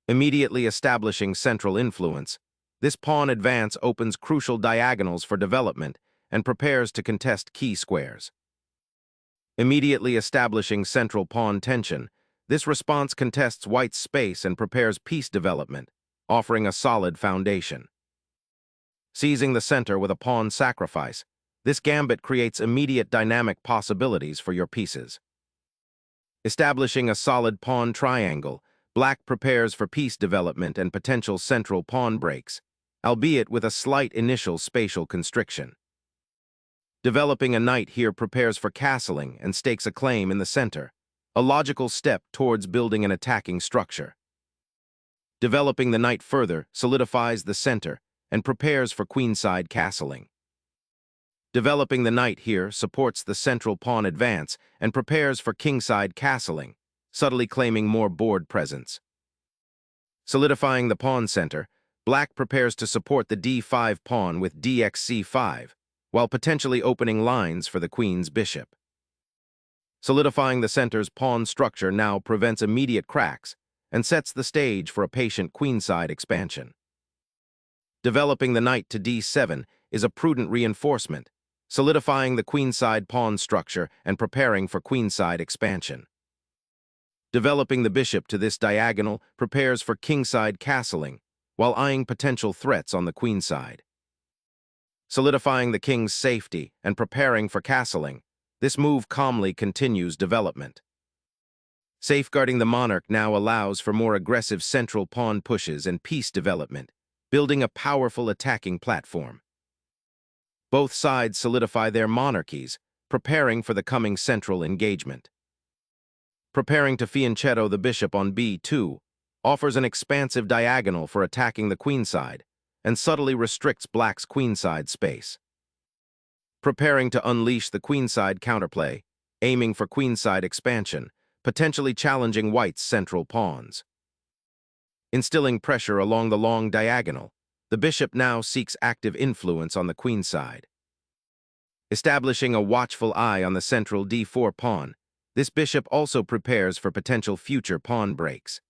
Immediately establishing central influence, this pawn advance opens crucial diagonals for development and prepares to contest key squares. Immediately establishing central pawn tension, this response contests white's space and prepares piece development, offering a solid foundation. Seizing the center with a pawn sacrifice, this gambit creates immediate dynamic possibilities for your pieces. Establishing a solid pawn triangle, black prepares for piece development and potential central pawn breaks, albeit with a slight initial spatial constriction. Developing a knight here prepares for castling and stakes a claim in the center, a logical step towards building an attacking structure. Developing the knight further solidifies the center and prepares for queenside castling. Developing the knight here supports the central pawn advance and prepares for kingside castling, subtly claiming more board presence. Solidifying the pawn center, black prepares to support the d5 pawn with dxc5, while potentially opening lines for the queen's bishop. Solidifying the center's pawn structure now prevents immediate cracks and sets the stage for a patient queenside expansion. Developing the knight to d7 is a prudent reinforcement, solidifying the queenside pawn structure and preparing for queenside expansion. Developing the bishop to this diagonal prepares for kingside castling, while eyeing potential threats on the queenside. Solidifying the king's safety and preparing for castling, this move calmly continues development. Safeguarding the monarch now allows for more aggressive central pawn pushes and piece development, building a powerful attacking platform. Both sides solidify their monarchies, preparing for the coming central engagement. Preparing to fianchetto the bishop on b2 offers an expansive diagonal for attacking the queenside and subtly restricts black's queenside space. Preparing to unleash the queenside counterplay, aiming for queenside expansion, potentially challenging white's central pawns. Instilling pressure along the long diagonal, the bishop now seeks active influence on the queenside. Establishing a watchful eye on the central d4 pawn, this bishop also prepares for potential future pawn breaks.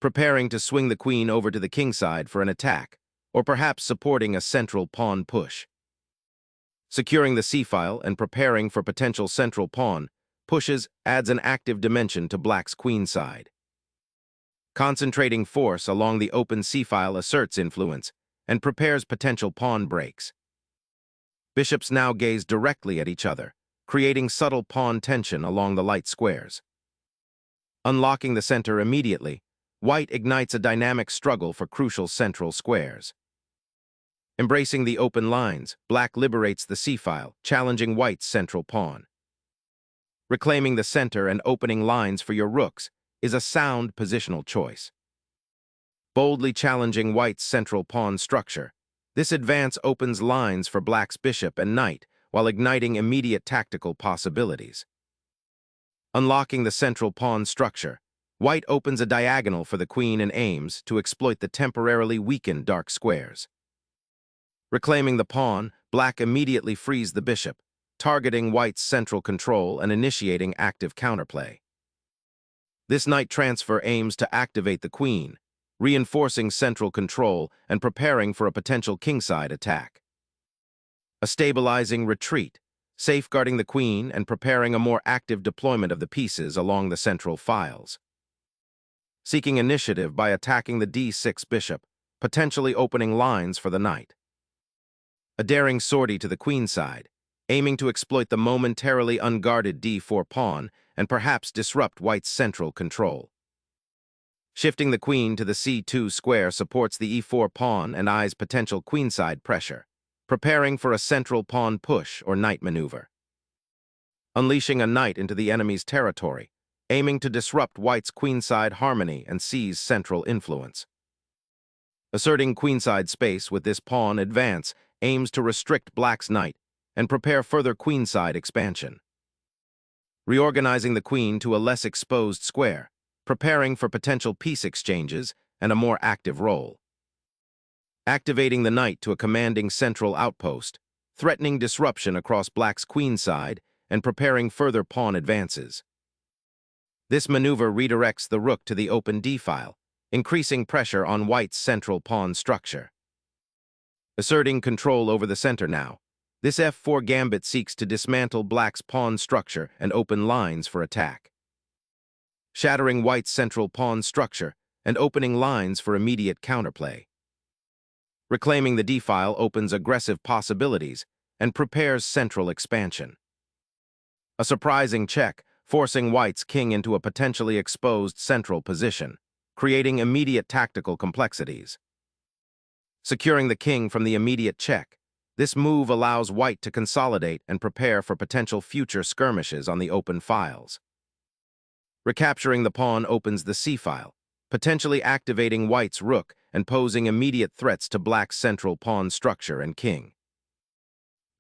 Preparing to swing the queen over to the kingside for an attack, or perhaps supporting a central pawn push. Securing the c-file and preparing for potential central pawn pushes adds an active dimension to black's queenside. Concentrating force along the open c-file asserts influence and prepares potential pawn breaks. Bishops now gaze directly at each other, creating subtle pawn tension along the light squares. Unlocking the center immediately, white ignites a dynamic struggle for crucial central squares. Embracing the open lines, black liberates the c-file, challenging white's central pawn. Reclaiming the center and opening lines for your rooks is a sound positional choice. Boldly challenging white's central pawn structure, this advance opens lines for black's bishop and knight while igniting immediate tactical possibilities. Unlocking the central pawn structure, white opens a diagonal for the queen and aims to exploit the temporarily weakened dark squares. Reclaiming the pawn, black immediately frees the bishop, targeting white's central control and initiating active counterplay. This knight transfer aims to activate the queen, reinforcing central control and preparing for a potential kingside attack. A stabilizing retreat, safeguarding the queen and preparing a more active deployment of the pieces along the central files. Seeking initiative by attacking the d6 bishop, potentially opening lines for the knight. A daring sortie to the queenside, aiming to exploit the momentarily unguarded d4 pawn and perhaps disrupt white's central control. Shifting the queen to the c2 square supports the e4 pawn and eyes potential queenside pressure, preparing for a central pawn push or knight maneuver. Unleashing a knight into the enemy's territory, aiming to disrupt white's queenside harmony and seize central influence. Asserting queenside space with this pawn advance aims to restrict black's knight and prepare further queenside expansion. Reorganizing the queen to a less exposed square, preparing for potential piece exchanges and a more active role. Activating the knight to a commanding central outpost, threatening disruption across black's queenside and preparing further pawn advances. This maneuver redirects the rook to the open d-file, increasing pressure on white's central pawn structure. Asserting control over the center now, this f4 gambit seeks to dismantle black's pawn structure and open lines for attack. Shattering white's central pawn structure and opening lines for immediate counterplay. Reclaiming the d-file opens aggressive possibilities and prepares central expansion. A surprising check, forcing white's king into a potentially exposed central position, creating immediate tactical complexities. Securing the king from the immediate check, this move allows white to consolidate and prepare for potential future skirmishes on the open files. Recapturing the pawn opens the c-file, potentially activating white's rook and posing immediate threats to black's central pawn structure and king.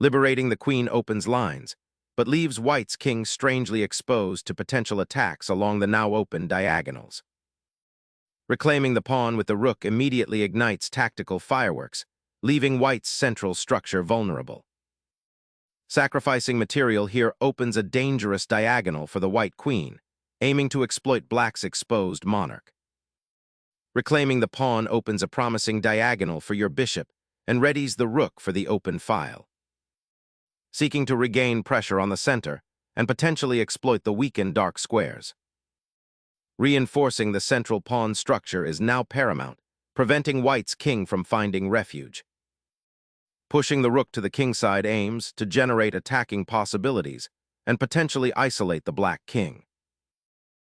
Liberating the queen opens lines, but leaves white's king strangely exposed to potential attacks along the now open diagonals. Reclaiming the pawn with the rook immediately ignites tactical fireworks, leaving white's central structure vulnerable. Sacrificing material here opens a dangerous diagonal for the white queen, aiming to exploit black's exposed monarch. Reclaiming the pawn opens a promising diagonal for your bishop and readies the rook for the open file. Seeking to regain pressure on the center and potentially exploit the weakened dark squares. Reinforcing the central pawn structure is now paramount, preventing white's king from finding refuge. Pushing the rook to the kingside aims to generate attacking possibilities and potentially isolate the black king.